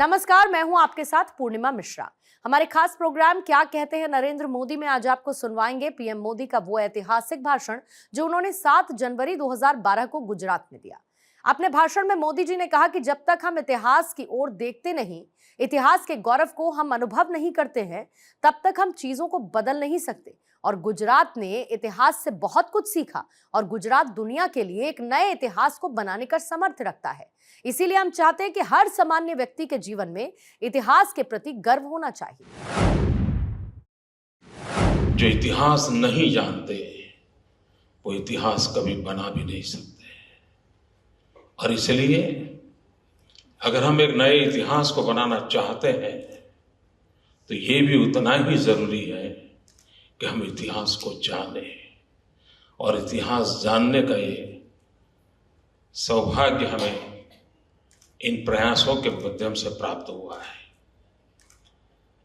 नमस्कार, मैं हूं आपके साथ पूर्णिमा मिश्रा। हमारे खास प्रोग्राम क्या कहते हैं नरेंद्र मोदी में आज आपको सुनवाएंगे पीएम मोदी का वो ऐतिहासिक भाषण जो उन्होंने 7 जनवरी 2012 को गुजरात में दिया। अपने भाषण में मोदी जी ने कहा कि जब तक हम इतिहास की ओर देखते नहीं, इतिहास के गौरव को हम अनुभव नहीं करते हैं, तब तक हम चीजों को बदल नहीं सकते। और गुजरात ने इतिहास से बहुत कुछ सीखा और गुजरात दुनिया के लिए एक नए इतिहास को बनाने का सामर्थ्य रखता है। इसीलिए हम चाहते हैं कि हर सामान्य व्यक्ति के जीवन में इतिहास के प्रति गर्व होना चाहिए। जो इतिहास नहीं जानते वो इतिहास कभी बना भी नहीं सकते। और इसलिए अगर हम एक नए इतिहास को बनाना चाहते हैं तो ये भी उतना ही जरूरी है कि हम इतिहास को जानें। और इतिहास जानने का ये सौभाग्य हमें इन प्रयासों के माध्यम से प्राप्त हुआ है।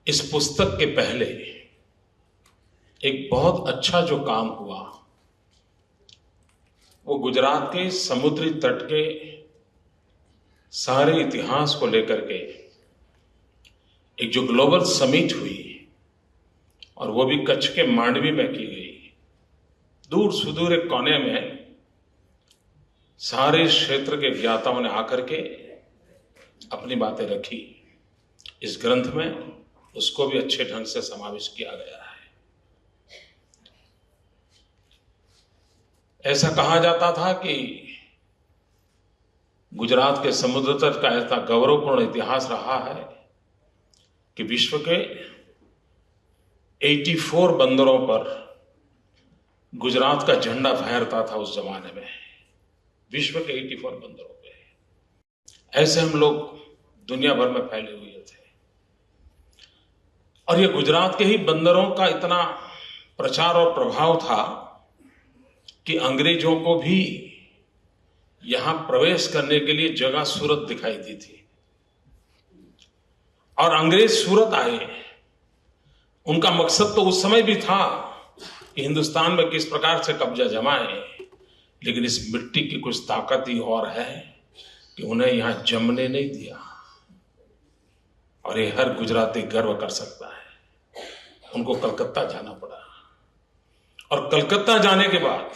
इस पुस्तक के पहले एक बहुत अच्छा जो काम हुआ वो गुजरात के समुद्री तट के सारे इतिहास को लेकर के एक जो ग्लोबल समिट हुई और वो भी कच्छ के मांडवी में की गई। दूर सुदूर एक कोने में सारे क्षेत्र के ज्ञाताओं ने आकर के अपनी बातें रखी। इस ग्रंथ में उसको भी अच्छे ढंग से समावेश किया गया है। ऐसा कहा जाता था कि गुजरात के समुद्र तट का ऐसा गौरवपूर्ण इतिहास रहा है कि विश्व के 84 बंदरों पर गुजरात का झंडा फहरता था उस जमाने में। विश्व के 84 बंदरों पे ऐसे हम लोग दुनिया भर में फैले हुए थे। और ये गुजरात के ही बंदरों का इतना प्रचार और प्रभाव था कि अंग्रेजों को भी यहां प्रवेश करने के लिए जगह सूरत दिखाई दी थी। और अंग्रेज सूरत आए, उनका मकसद तो उस समय भी था कि हिंदुस्तान में किस प्रकार से कब्जा जमाए, लेकिन इस मिट्टी की कुछ ताकत ही और है कि उन्हें यहां जमने नहीं दिया। और ये हर गुजराती गर्व कर सकता है। उनको कलकत्ता जाना पड़ा और कलकत्ता जाने के बाद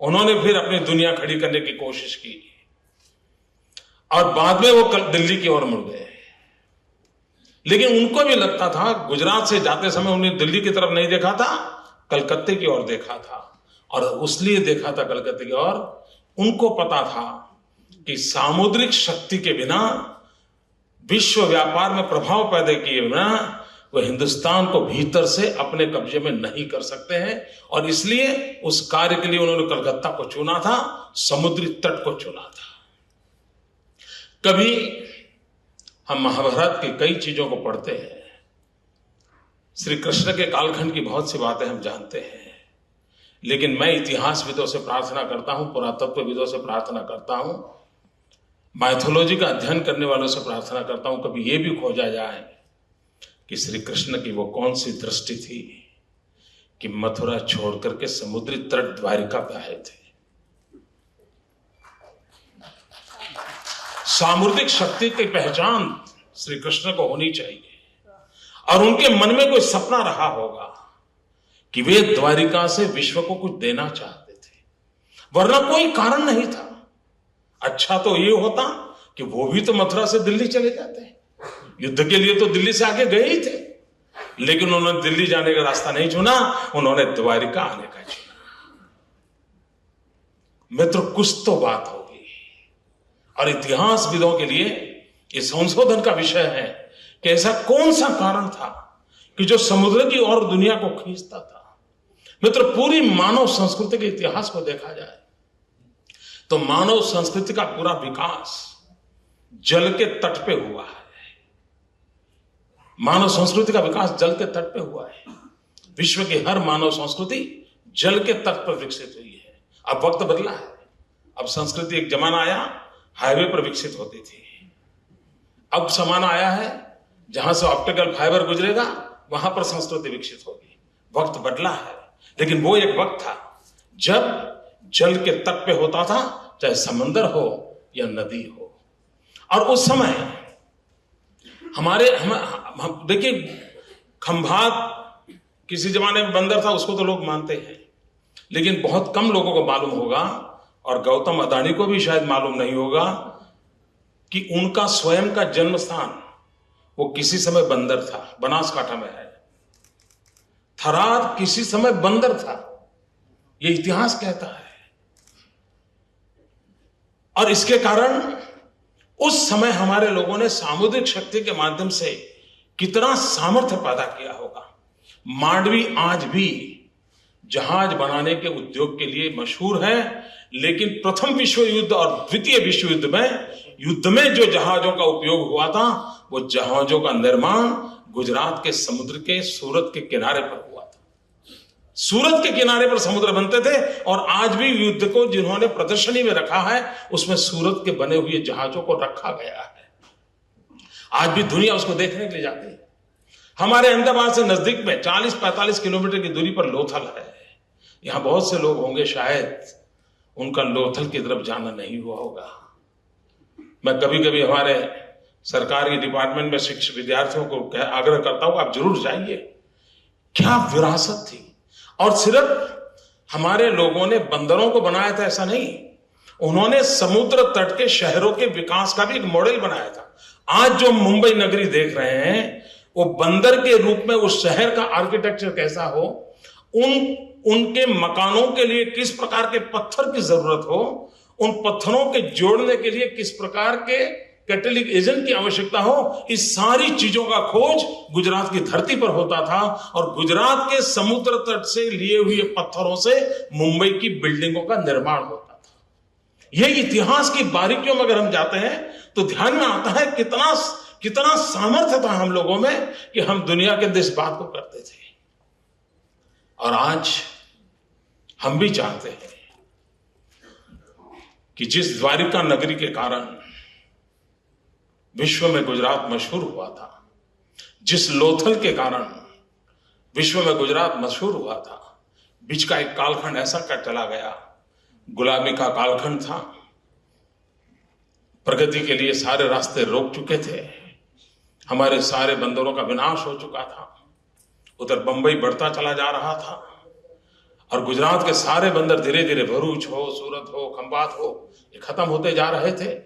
उन्होंने फिर अपनी दुनिया खड़ी करने की कोशिश की और बाद में वो दिल्ली की ओर मुड़ गए। लेकिन उनको भी लगता था, गुजरात से जाते समय उन्हें दिल्ली की तरफ नहीं देखा था, कलकत्ते की ओर देखा था। और इसलिए देखा था कलकत्ते की ओर, उनको पता था कि सामुद्रिक शक्ति के बिना, विश्व व्यापार में प्रभाव पैदा किए बिना वह हिंदुस्तान को भीतर से अपने कब्जे में नहीं कर सकते हैं। और इसलिए उस कार्य के लिए उन्होंने कलकत्ता को चुना था, समुद्री तट को चुना था। कभी हम महाभारत की कई चीजों को पढ़ते हैं, श्री कृष्ण के कालखंड की बहुत सी बातें हम जानते हैं, लेकिन मैं इतिहासविदों से प्रार्थना करता हूं, पुरातत्वविदों से प्रार्थना करता हूं, माइथोलॉजी का अध्ययन करने वालों से प्रार्थना करता हूं, कभी यह भी खोजा जाए कि श्री कृष्ण की वो कौन सी दृष्टि थी कि मथुरा छोड़ करके समुद्री तट द्वारिका पे आए थे। सामुद्रिक शक्ति की पहचान श्री कृष्ण को होनी चाहिए और उनके मन में कोई सपना रहा होगा कि वे द्वारिका से विश्व को कुछ देना चाहते थे, वरना कोई कारण नहीं था। अच्छा तो ये होता कि वो भी तो मथुरा से दिल्ली चले जाते, युद्ध के लिए तो दिल्ली से आगे गए ही थे, लेकिन उन्होंने दिल्ली जाने का रास्ता नहीं चुना, उन्होंने द्वारिका आने का चुना। मित्र, कुछ तो बात होगी। और इतिहासविदों के लिए ये संशोधन का विषय है कि ऐसा कौन सा कारण था कि जो समुद्र की ओर दुनिया को खींचता था। मित्र, पूरी मानव संस्कृति के इतिहास को देखा जाए तो मानव संस्कृति का पूरा विकास जल के तट पे हुआ है। मानव संस्कृति का विकास जल के तट पे हुआ है। विश्व की हर मानव संस्कृति जल के तट पर विकसित हुई है। अब वक्त बदला है। अब संस्कृति, एक जमाना आया हाईवे पर विकसित होती थी, अब जमाना आया है जहां से ऑप्टिकल फाइबर गुजरेगा वहां पर संस्कृति विकसित होगी। वक्त बदला है, लेकिन वो एक वक्त था जब जल के तट पे होता था, चाहे समंदर हो या नदी हो। और उस समय हम देखिए, खंभात किसी जमाने में बंदर था, उसको तो लोग मानते हैं, लेकिन बहुत कम लोगों को मालूम होगा, और गौतम अदानी को भी शायद मालूम नहीं होगा कि उनका स्वयं का जन्म स्थान वो किसी समय बंदर था, बनासकांठा में है। थराद किसी समय बंदर था, ये इतिहास कहता है। और इसके कारण उस समय हमारे लोगों ने सामुद्रिक शक्ति के माध्यम से कितना सामर्थ्य पैदा किया होगा। मांडवी आज भी जहाज बनाने के उद्योग के लिए मशहूर है, लेकिन प्रथम विश्व युद्ध और द्वितीय विश्व युद्ध में जो जहाजों का उपयोग हुआ था, वो जहाजों का निर्माण गुजरात के समुद्र के सूरत के किनारे पर हुआ था। सूरत के किनारे पर समुद्र बनते थे, और आज भी युद्ध को जिन्होंने प्रदर्शनी में रखा है, उसमें सूरत के बने हुए जहाजों को रखा गया है। आज भी दुनिया उसको देखने के लिए जाती है। हमारे अहमदाबाद से नजदीक में 40-45 किलोमीटर की दूरी पर लोथल है। यहां बहुत से लोग होंगे, शायद उनका लोथल की तरफ जाना नहीं हुआ होगा। मैं कभी कभी हमारे सरकारी डिपार्टमेंट में शिक्षक विद्यार्थियों को आग्रह करता हूं, आप जरूर जाइए। क्या विरासत थी! और सिर्फ हमारे लोगों ने बंदरों को बनाया था ऐसा नहीं, उन्होंने समुद्र तट के शहरों के विकास का भी एक मॉडल बनाया था। आज जो मुंबई नगरी देख रहे हैं, वो बंदर के रूप में उस शहर का आर्किटेक्चर कैसा हो, उनके मकानों के लिए किस प्रकार के पत्थर की जरूरत हो, उन पत्थरों के जोड़ने के लिए किस प्रकार के कैटलिक एजेंट की आवश्यकता हो, इस सारी चीजों का खोज गुजरात की धरती पर होता था। और गुजरात के समुद्र तट से लिए हुए पत्थरों से मुंबई की बिल्डिंगों का निर्माण होता था। यह इतिहास की बारीकियों में अगर हम जाते हैं तो ध्यान में आता है कितना सामर्थ्य था हम लोगों में कि हम दुनिया के अंदर इस बात को करते थे। और आज हम भी चाहते हैं कि जिस द्वारिका नगरी के कारण विश्व में गुजरात मशहूर हुआ था, जिस लोथल के कारण विश्व में गुजरात मशहूर हुआ था, बीच का एक कालखंड ऐसा कट चला गया, गुलामी का कालखंड था। प्रगति के लिए सारे रास्ते रोक चुके थे, हमारे सारे बंदरों का विनाश हो चुका था, उधर बंबई बढ़ता चला जा रहा था, और गुजरात के सारे बंदर धीरे धीरे भरूच हो, सूरत हो, खंभात हो, ये खत्म होते जा रहे थे।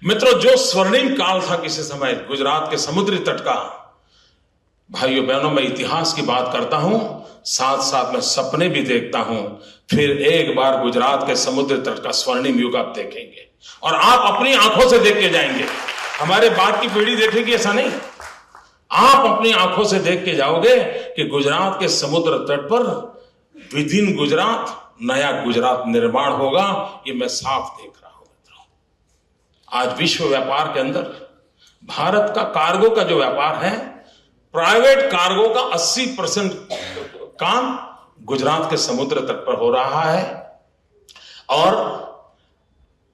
मित्रों, जो स्वर्णिम काल था किसी समय गुजरात के समुद्री तट का, भाइयों बहनों, मैं इतिहास की बात करता हूं, साथ साथ में सपने भी देखता हूं। फिर एक बार गुजरात के समुद्री तट का स्वर्णिम युग आप देखेंगे, और आप अपनी आंखों से देख के जाएंगे। हमारे बाद की पीढ़ी देखेगी ऐसा नहीं, आप अपनी आंखों से देख के जाओगे कि गुजरात के समुद्र तट पर विद इन गुजरात नया गुजरात निर्माण होगा। ये मैं साफ देख रहा हूं। मित्रों, आज विश्व व्यापार के अंदर भारत का कार्गो का जो व्यापार है, प्राइवेट कार्गो का 80% काम गुजरात के समुद्र तट पर हो रहा है, और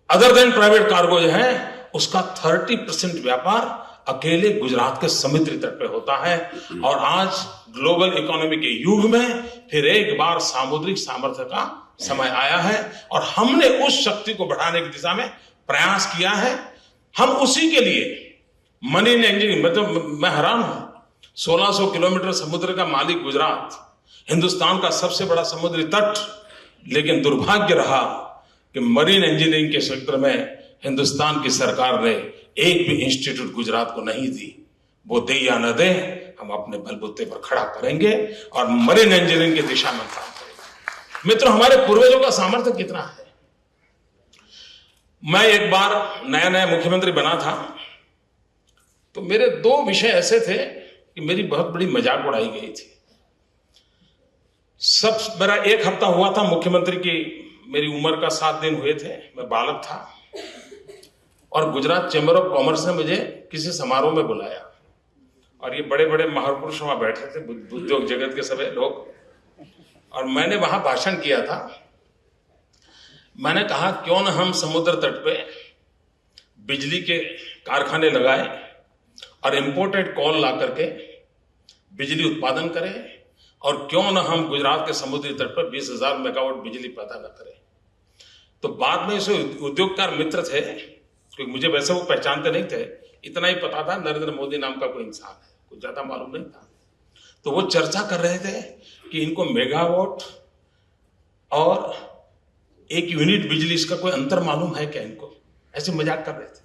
अदर देन प्राइवेट कार्गो जो है उसका 30% व्यापार अकेले गुजरात के समुद्री तट पे होता है। और आज ग्लोबल इकोनॉमी के युग में फिर एक बार सामुद्रिक सामर्थ्य का समय आया है, और हमने उस शक्ति को बढ़ाने की दिशा में प्रयास किया है। हम उसी के लिए मरीन इंजीनियरिंग, मतलब मैं हैरान हूं, 1600 किलोमीटर समुद्र का मालिक गुजरात, हिंदुस्तान का सबसे बड़ा समुद्री तट, लेकिन दुर्भाग्य रहा कि मरीन इंजीनियरिंग के क्षेत्र में हिंदुस्तान की सरकार ने एक भी इंस्टीट्यूट गुजरात को नहीं दी। वो दे या न दे, हम अपने बलबूते पर खड़ा करेंगे और मरीन इंजीनियरिंग की दिशा में काम करेंगे। मित्रों, हमारे पूर्वजों का सामर्थ्य कितना है। मैं एक बार नया नया मुख्यमंत्री बना था, तो मेरे 2 विषय ऐसे थे कि मेरी बहुत बड़ी मजाक उड़ाई गई थी। मेरा 1 हफ्ता हुआ था मुख्यमंत्री की, मेरी उम्र का 7 दिन हुए थे, मैं बालक था, और गुजरात चैम्बर ऑफ कॉमर्स ने मुझे किसी समारोह में बुलाया, और ये बड़े बड़े महापुरुष वहां बैठे थे, उद्योग जगत के सभी लोग, और मैंने वहां भाषण किया था। मैंने कहा, क्यों न हम समुद्र तट पे बिजली के कारखाने लगाए और इंपोर्टेड कोल ला करके बिजली उत्पादन करें, और क्यों न हम गुजरात के समुद्री तट पर 20,000 मेगावाट बिजली पैदा न करें। तो बाद में इसे उद्योगकार मित्र थे, क्योंकि मुझे वैसे वो पहचानते नहीं थे, इतना ही पता था नरेंद्र मोदी नाम का कोई इंसान है, कुछ ज्यादा मालूम नहीं था। तो वो चर्चा कर रहे थे कि इनको मेगावाट और एक यूनिट बिजली इसका कोई अंतर मालूम है क्या इनको, ऐसे मजाक कर रहे थे।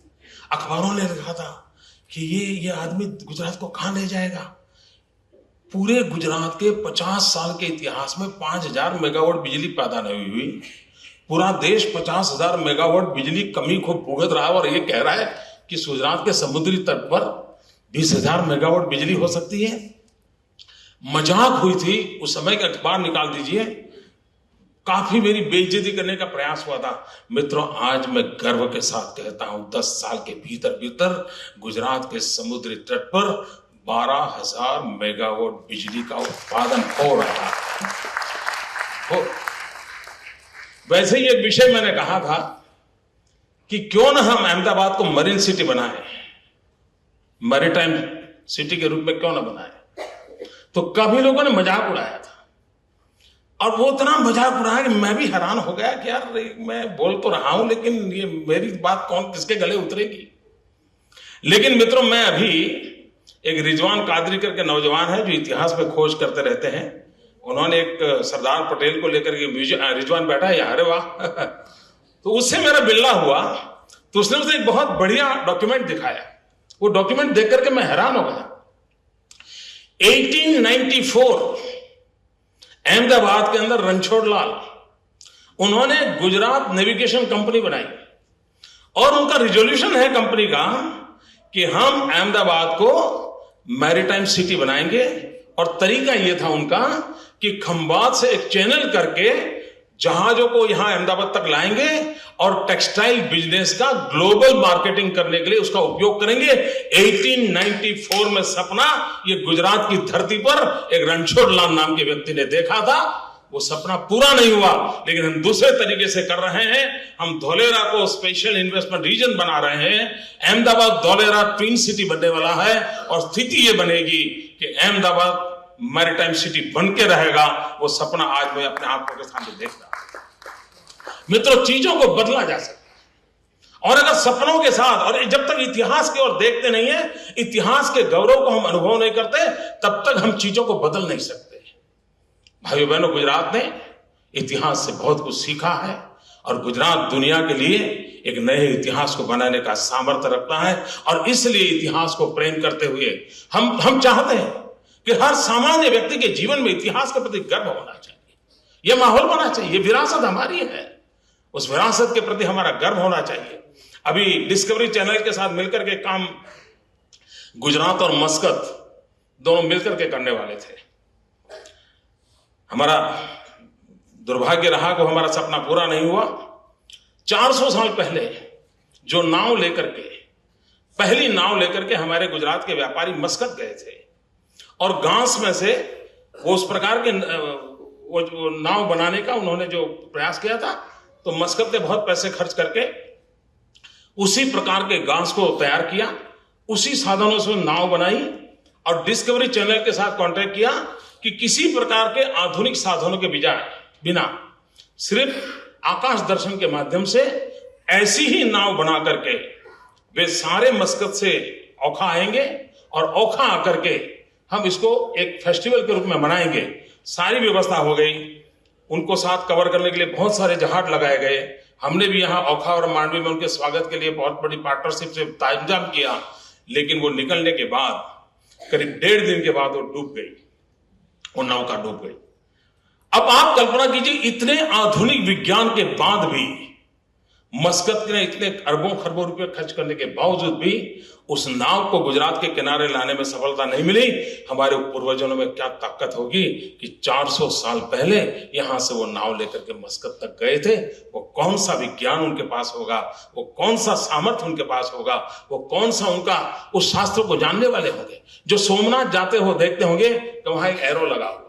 अखबारों ने लिखा था कि ये आदमी गुजरात को कहां ले जाएगा। पूरे गुजरात के 50 साल के इतिहास में 5000 मेगावाट बिजली पैदा नहीं हुई। पूरा देश 50,000 मेगावाट बिजली कमी को भुगत रहा है और ये कह रहा है कि गुजरात के समुद्री तट पर 20,000 मेगावाट बिजली हो सकती है। मजाक हुई थी उस समय का, अखबार निकाल दीजिए। काफी मेरी बेइज्जती करने का प्रयास हुआ था। मित्रों, आज मैं गर्व के साथ कहता हूं 10 साल के भीतर भीतर गुजरात के समुद्री तट पर 12,000 मेगावाट बिजली का उत्पादन हो रहा है। वैसे ही एक विषय मैंने कहा था कि क्यों ना हम अहमदाबाद को मरीन सिटी बनाएं, मैरीटाइम सिटी के रूप में क्यों ना बनाएं। तो काफी लोगों ने मजाक उड़ाया था और वो इतना मजाक उड़ाया कि मैं भी हैरान हो गया कि यार मैं बोल तो रहा हूं लेकिन ये मेरी बात कौन किसके गले उतरेगी। लेकिन मित्रों, मैं अभी एक रिजवान कादरी करके नौजवान है जो इतिहास में खोज करते रहते हैं। उन्होंने एक सरदार पटेल को लेकर के रिजवान बैठा है, अरे वाह तो उससे मेरा बिल्ला हुआ। तो उसने मुझे एक बहुत बढ़िया डॉक्यूमेंट दिखाया। वो डॉक्यूमेंट देख करके मैं हैरान हो गया। 1894 अहमदाबाद के अंदर रणछोड़ लाल, उन्होंने गुजरात नेविगेशन कंपनी बनाई और उनका रिजोल्यूशन है कंपनी का कि हम अहमदाबाद को मैरीटाइम सिटी बनाएंगे। और तरीका यह था उनका कि खंबात से एक चैनल करके जहाजों को यहां अहमदाबाद तक लाएंगे और टेक्सटाइल बिजनेस का ग्लोबल मार्केटिंग करने के लिए उसका उपयोग करेंगे। 1894 में सपना ये गुजरात की धरती पर एक रणछोड़ लाल नाम के व्यक्ति ने देखा था। वो सपना पूरा नहीं हुआ, लेकिन हम दूसरे तरीके से कर रहे हैं। हम धोलेरा को स्पेशल इन्वेस्टमेंट रीजन बना रहे हैं। अहमदाबाद धोलेरा ट्विन सिटी बनने वाला है और स्थिति ये बनेगी कि अहमदाबाद मैरीटाइम सिटी बन के रहेगा। वो सपना आज मैं अपने आंखों के सामने देख रहा हूं। मित्रों, चीजों को बदला जा सकता है और अगर सपनों के साथ, और जब तक इतिहास की ओर देखते नहीं है, इतिहास के गौरव को हम अनुभव नहीं करते, तब तक हम चीजों को बदल नहीं सकते। भाइयों बहनों, गुजरात ने इतिहास से बहुत कुछ सीखा है और गुजरात दुनिया के लिए एक नए इतिहास को बनाने का सामर्थ्य रखता है। और इसलिए इतिहास को प्रेम करते हुए हम चाहते हैं कि हर सामान्य व्यक्ति के जीवन में इतिहास के प्रति गर्व होना चाहिए। यह माहौल होना चाहिए। यह विरासत हमारी है, उस विरासत के प्रति हमारा गर्व होना चाहिए। अभी डिस्कवरी चैनल के साथ मिलकर के काम गुजरात और मस्कत दोनों मिलकर के करने वाले थे। हमारा दुर्भाग्य रहा कि हमारा सपना पूरा नहीं हुआ। 400 साल पहले जो नाव लेकर के, पहली नाव लेकर के हमारे गुजरात के व्यापारी मस्कत गए थे और गांस में से वो उस प्रकार के वो जो नाव बनाने का उन्होंने जो प्रयास किया था, तो मस्कत ने बहुत पैसे खर्च करके उसी प्रकार के गांस को तैयार किया, उसी साधनों से नाव बनाई और डिस्कवरी चैनल के साथ कांटेक्ट किया कि किसी प्रकार के आधुनिक साधनों के बिना सिर्फ आकाश दर्शन के माध्यम से ऐसी ही नाव बना करके वे सारे मस्कत से ओखा आएंगे और ओखा आकर के हम इसको एक फेस्टिवल के रूप में मनाएंगे। सारी व्यवस्था हो गई। उनको साथ कवर करने के लिए बहुत सारे जहाज लगाए गए। हमने भी यहाँ ओखा और मांडवी में उनके स्वागत के लिए बहुत बड़ी पार्टनरशिप से इंतजाम किया। लेकिन वो निकलने के बाद करीब 1.5 दिन के बाद वो डूब गई, वो नौका डूब गई। अब आप कल्पना कीजिए, इतने आधुनिक विज्ञान के बाद भी मस्कत ने इतने अरबों खरबों रुपए खर्च करने के बावजूद भी उस नाव को गुजरात के किनारे लाने में सफलता नहीं मिली। हमारे पूर्वजों में क्या ताकत होगी कि 400 साल पहले यहां से वो नाव लेकर के मस्कत तक गए थे। वो कौन सा विज्ञान उनके पास होगा, वो कौन सा सामर्थ्य उनके पास होगा, वो कौन सा उनका उस शास्त्र को जानने वाले होंगे। जो सोमनाथ जाते हो देखते होंगे कि वहां एक एरो लगा हुआ,